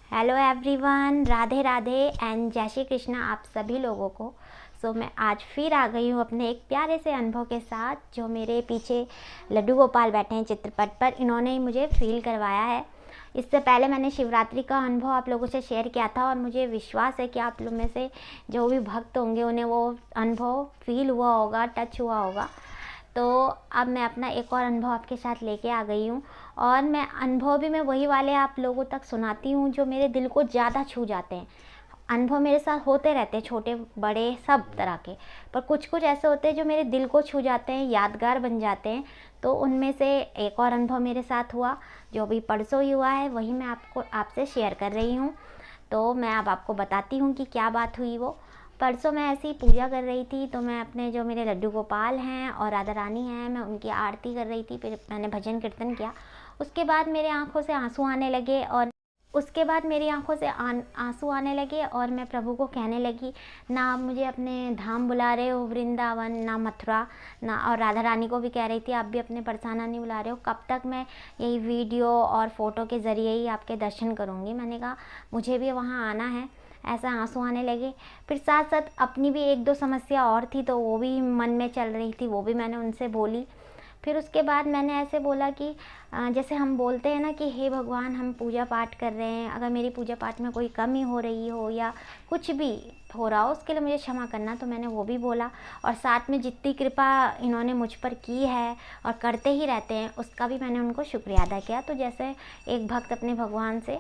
Hello everyone, Radhe Radhe and जय श्री कृष्णा आप सभी लोगों को। मैं आज फिर आ गई हूँ अपने एक प्यारे से अनुभव के साथ। जो मेरे पीछे लड्डू गोपाल बैठे हैं चित्रपट पर, इन्होंने ही मुझे फील करवाया है। इससे पहले मैंने शिवरात्रि का अनुभव आप लोगों से शेयर किया था और मुझे विश्वास है कि आप लोग में से जो भी भक्त होंगे उन्हें वो अनुभव फील हुआ होगा, टच हुआ होगा। तो अब मैं अपना एक और अनुभव आपके साथ लेके आ गई हूँ और मैं अनुभव भी मैं वही वाले आप लोगों तक सुनाती हूँ जो मेरे दिल को ज़्यादा छू जाते हैं। अनुभव मेरे साथ होते रहते हैं, छोटे बड़े सब तरह के, पर कुछ कुछ ऐसे होते हैं जो मेरे दिल को छू जाते हैं, यादगार बन जाते हैं। तो उनमें से एक और अनुभव मेरे साथ हुआ जो अभी परसों ही हुआ है, वही मैं आपसे शेयर कर रही हूँ। तो मैं अब आपको बताती हूँ कि क्या बात हुई। वो परसों मैं ऐसी पूजा कर रही थी, तो मैं अपने जो मेरे लड्डू गोपाल हैं और राधा रानी हैं, मैं उनकी आरती कर रही थी। फिर मैंने भजन कीर्तन किया। उसके बाद मेरे आँखों से आंसू आने लगे और मेरी आंखों से आंसू आने लगे और मैं प्रभु को कहने लगी, ना आप मुझे अपने धाम बुला रहे हो वृंदावन, ना मथुरा, ना, और राधा रानी को भी कह रही थी आप भी अपने परसाना नहीं बुला रहे हो, कब तक मैं यही वीडियो और फ़ोटो के ज़रिए ही आपके दर्शन करूँगी। मैंने कहा मुझे भी वहाँ आना है। ऐसा आंसू आने लगे। फिर साथ साथ अपनी भी एक दो समस्या और थी, तो वो भी मन में चल रही थी, वो भी मैंने उनसे बोली। फिर उसके बाद मैंने ऐसे बोला कि जैसे हम बोलते हैं ना कि हे भगवान, हम पूजा पाठ कर रहे हैं, अगर मेरी पूजा पाठ में कोई कमी हो रही हो या कुछ भी हो रहा हो उसके लिए मुझे क्षमा करना। तो मैंने वो भी बोला और साथ में जितनी कृपा इन्होंने मुझ पर की है और करते ही रहते हैं उसका भी मैंने उनको शुक्रिया अदा किया। तो जैसे एक भक्त अपने भगवान से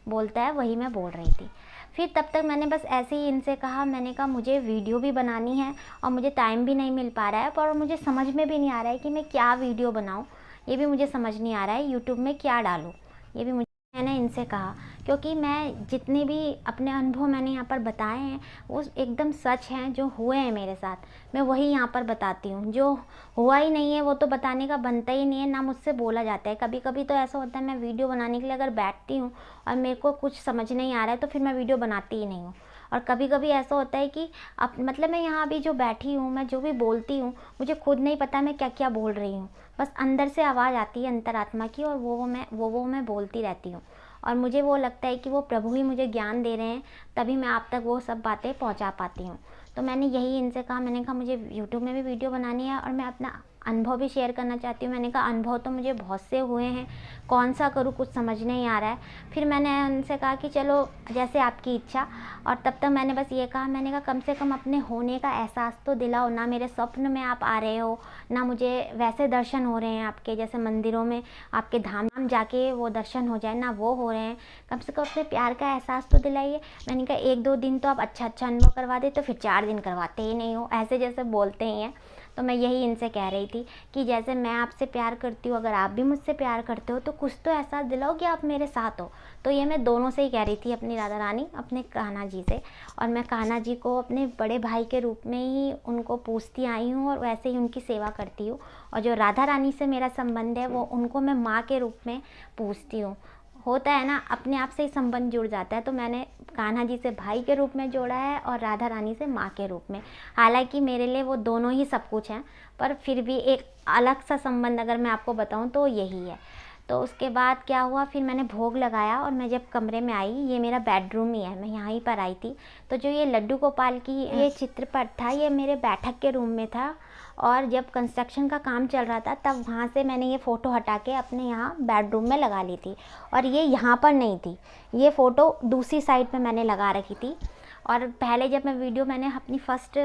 बोलता है, वही मैं बोल रही थी। फिर तब तक मैंने बस ऐसे ही इनसे कहा, मैंने कहा मुझे वीडियो भी बनानी है और मुझे टाइम भी नहीं मिल पा रहा है, पर मुझे समझ में भी नहीं आ रहा है कि मैं क्या वीडियो बनाऊं। ये भी मुझे समझ नहीं आ रहा है यूट्यूब में क्या डालूं। ये भी मैंने इनसे कहा, क्योंकि मैं जितने भी अपने अनुभव मैंने यहाँ पर बताए हैं वो एकदम सच हैं, जो हुए हैं मेरे साथ मैं वही यहाँ पर बताती हूँ। जो हुआ ही नहीं है वो तो बताने का बनता ही नहीं है, ना मुझसे बोला जाता है। कभी कभी तो ऐसा होता है मैं वीडियो बनाने के लिए अगर बैठती हूँ और मेरे को कुछ समझ नहीं आ रहा है तो फिर मैं वीडियो बनाती ही नहीं हूँ। और कभी कभी ऐसा होता है कि अब मतलब मैं यहाँ अभी जो बैठी हूँ, मैं जो भी बोलती हूँ मुझे खुद नहीं पता मैं क्या क्या बोल रही हूँ। बस अंदर से आवाज़ आती है अंतरात्मा की और वो मैं बोलती रहती हूँ। और मुझे वो लगता है कि वो प्रभु ही मुझे ज्ञान दे रहे हैं, तभी मैं आप तक वो सब बातें पहुँचा पाती हूँ। तो मैंने यही इनसे कहा, मैंने कहा मुझे यूट्यूब में भी वीडियो बनानी है और मैं अपना अनुभव भी शेयर करना चाहती हूँ। मैंने कहा अनुभव तो मुझे बहुत से हुए हैं, कौन सा करूँ कुछ समझ नहीं आ रहा है। फिर मैंने उनसे कहा कि चलो जैसे आपकी इच्छा। और तब तक मैंने बस ये कहा, मैंने कहा कम से कम अपने होने का एहसास तो दिलाओ ना। मेरे स्वप्न में आप आ रहे हो ना, मुझे वैसे दर्शन हो रहे हैं आपके, जैसे मंदिरों में आपके धाम जाके वो दर्शन हो जाए ना, वो हो रहे हैं। कम से कम अपने प्यार का एहसास तो दिलाइए। मैंने कहा एक दो दिन तो आप अच्छा अनुभव करवा देते, फिर 4 दिन करवाते ही नहीं हो, ऐसे जैसे बोलते ही हैं। तो मैं यही इनसे कह रही थी कि जैसे मैं आपसे प्यार करती हूँ, अगर आप भी मुझसे प्यार करते हो तो कुछ तो एहसास दिलाओ कि आप मेरे साथ हो। तो ये मैं दोनों से ही कह रही थी, अपनी राधा रानी, अपने कान्हा जी से। और मैं कान्हा जी को अपने बड़े भाई के रूप में ही उनको पूजती आई हूँ और वैसे ही उनकी सेवा करती हूँ। और जो राधा रानी से मेरा संबंध है वो उनको मैं माँ के रूप में पूजती हूँ। होता है ना, अपने आप से ही संबंध जुड़ जाता है। तो मैंने कान्हा जी से भाई के रूप में जोड़ा है और राधा रानी से माँ के रूप में। हालांकि मेरे लिए वो दोनों ही सब कुछ हैं, पर फिर भी एक अलग सा संबंध अगर मैं आपको बताऊं तो यही है। तो उसके बाद क्या हुआ, फिर मैंने भोग लगाया और मैं जब कमरे में आई, ये मेरा बेडरूम ही है, मैं यहाँ ही पर आई थी। तो जो ये लड्डू गोपाल की ये चित्रपट था, ये मेरे बैठक के रूम में था। और जब कंस्ट्रक्शन का काम चल रहा था तब वहाँ से मैंने ये फ़ोटो हटा के अपने यहाँ बेडरूम में लगा ली थी। और ये यहाँ पर नहीं थी, ये फ़ोटो दूसरी साइड पे मैंने लगा रखी थी। और पहले जब मैंने अपनी फ़र्स्ट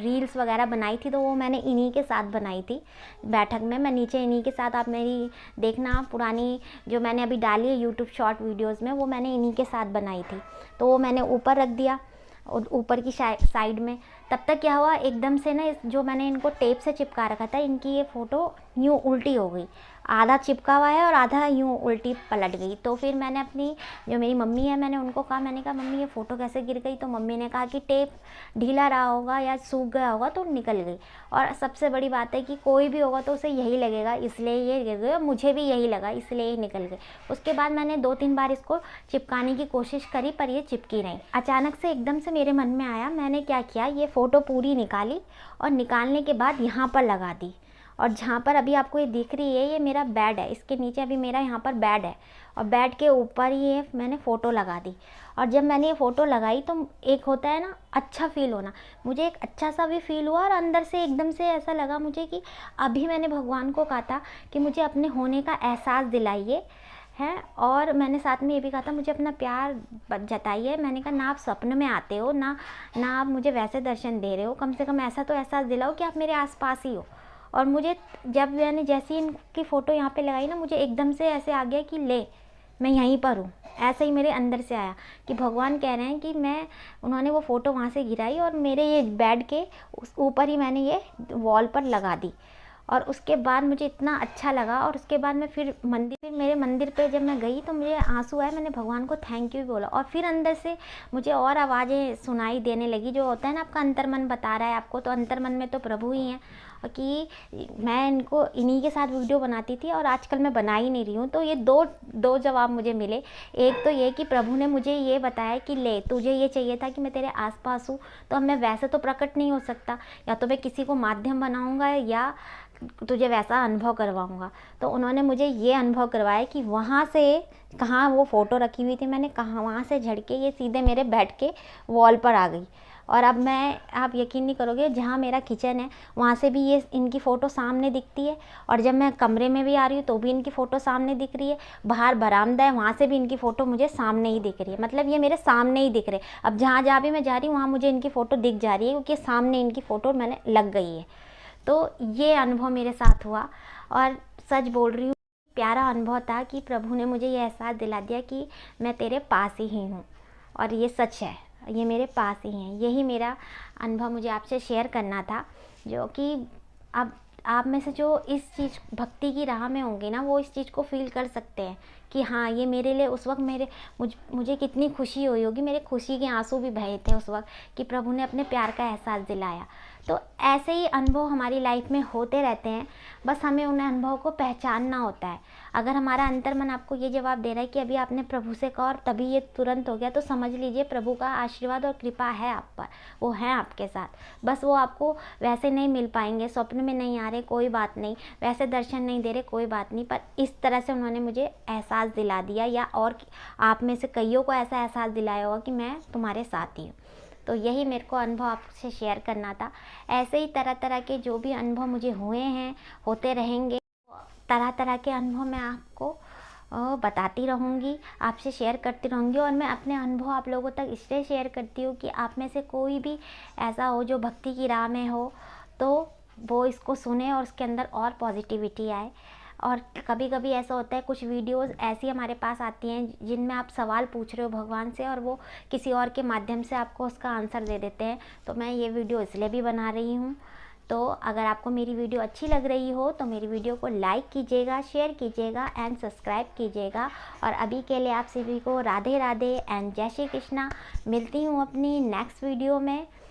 रील्स वगैरह बनाई थी तो वो मैंने इन्हीं के साथ बनाई थी बैठक में। मैं नीचे इन्हीं के साथ, आप मेरी देखना पुरानी जो मैंने अभी डाली है यूट्यूब शॉर्ट वीडियोज़ में, वो मैंने इन्हीं के साथ बनाई थी। तो वो मैंने ऊपर रख दिया और ऊपर की साइड में। तब तक क्या हुआ, एकदम से ना जो मैंने इनको टेप से चिपका रखा था, इनकी ये फ़ोटो यूँ उल्टी हो गई, आधा चिपका हुआ है और आधा यूँ उल्टी पलट गई। तो फिर मैंने अपनी जो मेरी मम्मी है, मैंने उनको कहा, मैंने कहा मम्मी ये फ़ोटो कैसे गिर गई। तो मम्मी ने कहा कि टेप ढीला रहा होगा या सूख गया होगा तो निकल गई। और सबसे बड़ी बात है कि कोई भी होगा तो उसे यही लगेगा इसलिए ये गिर गई, और मुझे भी यही लगा इसलिए ये निकल गई। उसके बाद मैंने 2-3 बार इसको चिपकाने की कोशिश करी पर ये चिपकी नहीं। अचानक से एकदम से मेरे मन में आया, मैंने क्या किया, ये फ़ोटो पूरी निकाली और निकालने के बाद यहाँ पर लगा दी। और जहाँ पर अभी आपको ये दिख रही है, ये मेरा बेड है, इसके नीचे अभी मेरा यहाँ पर बेड है और बेड के ऊपर ये मैंने फ़ोटो लगा दी। और जब मैंने ये फ़ोटो लगाई तो एक होता है ना अच्छा फ़ील होना, मुझे एक अच्छा सा भी फ़ील हुआ और अंदर से एकदम से ऐसा लगा मुझे कि अभी मैंने भगवान को कहा था कि मुझे अपने होने का एहसास दिलाइए हैं। और मैंने साथ में ये भी कहा था मुझे अपना प्यार जताइए। मैंने कहा ना आप सपन में आते हो, ना आप मुझे वैसे दर्शन दे रहे हो, कम से कम ऐसा तो एहसास दिलाओ कि आप मेरे आसपास ही हो। और मुझे जब मैंने जैसे ही इनकी फ़ोटो यहाँ पे लगाई ना, मुझे एकदम से ऐसे आ गया कि ले मैं यहीं पर हूँ, ऐसा ही मेरे अंदर से आया कि भगवान कह रहे हैं कि उन्होंने वो फ़ोटो वहाँ से गिराई और मेरे ये बेड के ऊपर ही मैंने ये वॉल पर लगा दी। और उसके बाद मुझे इतना अच्छा लगा। और उसके बाद मैं फिर मेरे मंदिर पे जब मैं गई तो मुझे आंसू आए, मैंने भगवान को थैंक यू बोला। और फिर अंदर से मुझे और आवाज़ें सुनाई देने लगी, जो होता है ना आपका अंतर्मन बता रहा है आपको, तो अंतर्मन में तो प्रभु ही हैं कि मैं इन्हीं के साथ वीडियो बनाती थी और आजकल मैं बना ही नहीं रही हूँ। तो ये दो जवाब मुझे मिले। एक तो ये कि प्रभु ने मुझे ये बताया कि ले तुझे ये चाहिए था कि मैं तेरे आसपास हूँ, तो अब मैं वैसे तो प्रकट नहीं हो सकता, या तो मैं किसी को माध्यम बनाऊँगा या तुझे वैसा अनुभव करवाऊँगा। तो उन्होंने मुझे ये अनुभव करवाया कि वहाँ से कहाँ वो फ़ोटो रखी हुई थी, मैंने कहाँ वहाँ से झड़के ये सीधे मेरे बेड के वॉल पर आ गई। और अब आप यकीन नहीं करोगे, जहाँ मेरा किचन है वहाँ से भी ये इनकी फ़ोटो सामने दिखती है, और जब मैं कमरे में भी आ रही हूँ तो भी इनकी फ़ोटो सामने दिख रही है, बाहर बरामदा है वहाँ से भी इनकी फ़ोटो मुझे सामने ही दिख रही है। मतलब ये मेरे सामने ही दिख रहे। अब जहाँ जहाँ भी मैं जा रही हूँ वहाँ मुझे इनकी फ़ोटो दिख जा रही है, क्योंकि सामने इनकी फ़ोटो मैंने लग गई है। तो ये अनुभव मेरे साथ हुआ और सच बोल रही हूँ, प्यारा अनुभव था कि प्रभु ने मुझे ये एहसास दिला दिया कि मैं तेरे पास ही हूँ। और ये सच है, ये मेरे पास ही हैं। यही मेरा अनुभव मुझे आपसे शेयर करना था, जो कि अब आप में से जो इस चीज़ भक्ति की राह में होंगे ना, वो इस चीज़ को फील कर सकते हैं कि हाँ ये मेरे लिए उस वक्त मुझे कितनी खुशी हुई होगी। मेरे खुशी के आंसू भी बहे थे उस वक्त कि प्रभु ने अपने प्यार का एहसास दिलाया। तो ऐसे ही अनुभव हमारी लाइफ में होते रहते हैं, बस हमें उन अनुभव को पहचानना होता है। अगर हमारा अंतर्मन आपको ये जवाब दे रहा है कि अभी आपने प्रभु से कहा और तभी ये तुरंत हो गया, तो समझ लीजिए प्रभु का आशीर्वाद और कृपा है आप पर, वो है आपके साथ। बस वो आपको वैसे नहीं मिल पाएंगे, स्वप्न में नहीं आ रहे कोई बात नहीं, वैसे दर्शन नहीं दे रहे कोई बात नहीं, पर इस तरह से उन्होंने मुझे एहसास दिला दिया, या और आप में से कईयों को ऐसा एहसास दिलाया होगा कि मैं तुम्हारे साथ ही हूँ। तो यही मेरे को अनुभव आपसे शेयर करना था। ऐसे ही तरह तरह के जो भी अनुभव मुझे हुए हैं, होते रहेंगे, तरह तरह के अनुभव मैं आपको बताती रहूँगी, आपसे शेयर करती रहूँगी। और मैं अपने अनुभव आप लोगों तक इसलिए शेयर करती हूँ कि आप में से कोई भी ऐसा हो जो भक्ति की राह में हो, तो वो इसको सुने और उसके अंदर और पॉजिटिविटी आए। और कभी कभी ऐसा होता है, कुछ वीडियोस ऐसी हमारे पास आती हैं जिनमें आप सवाल पूछ रहे हो भगवान से और वो किसी और के माध्यम से आपको उसका आंसर दे देते हैं। तो मैं ये वीडियो इसलिए भी बना रही हूँ। तो अगर आपको मेरी वीडियो अच्छी लग रही हो तो मेरी वीडियो को लाइक कीजिएगा, शेयर कीजिएगा एंड सब्सक्राइब कीजिएगा। और अभी के लिए आप सभी को राधे राधे एंड जय श्री कृष्णा। मिलती हूँ अपनी नेक्स्ट वीडियो में।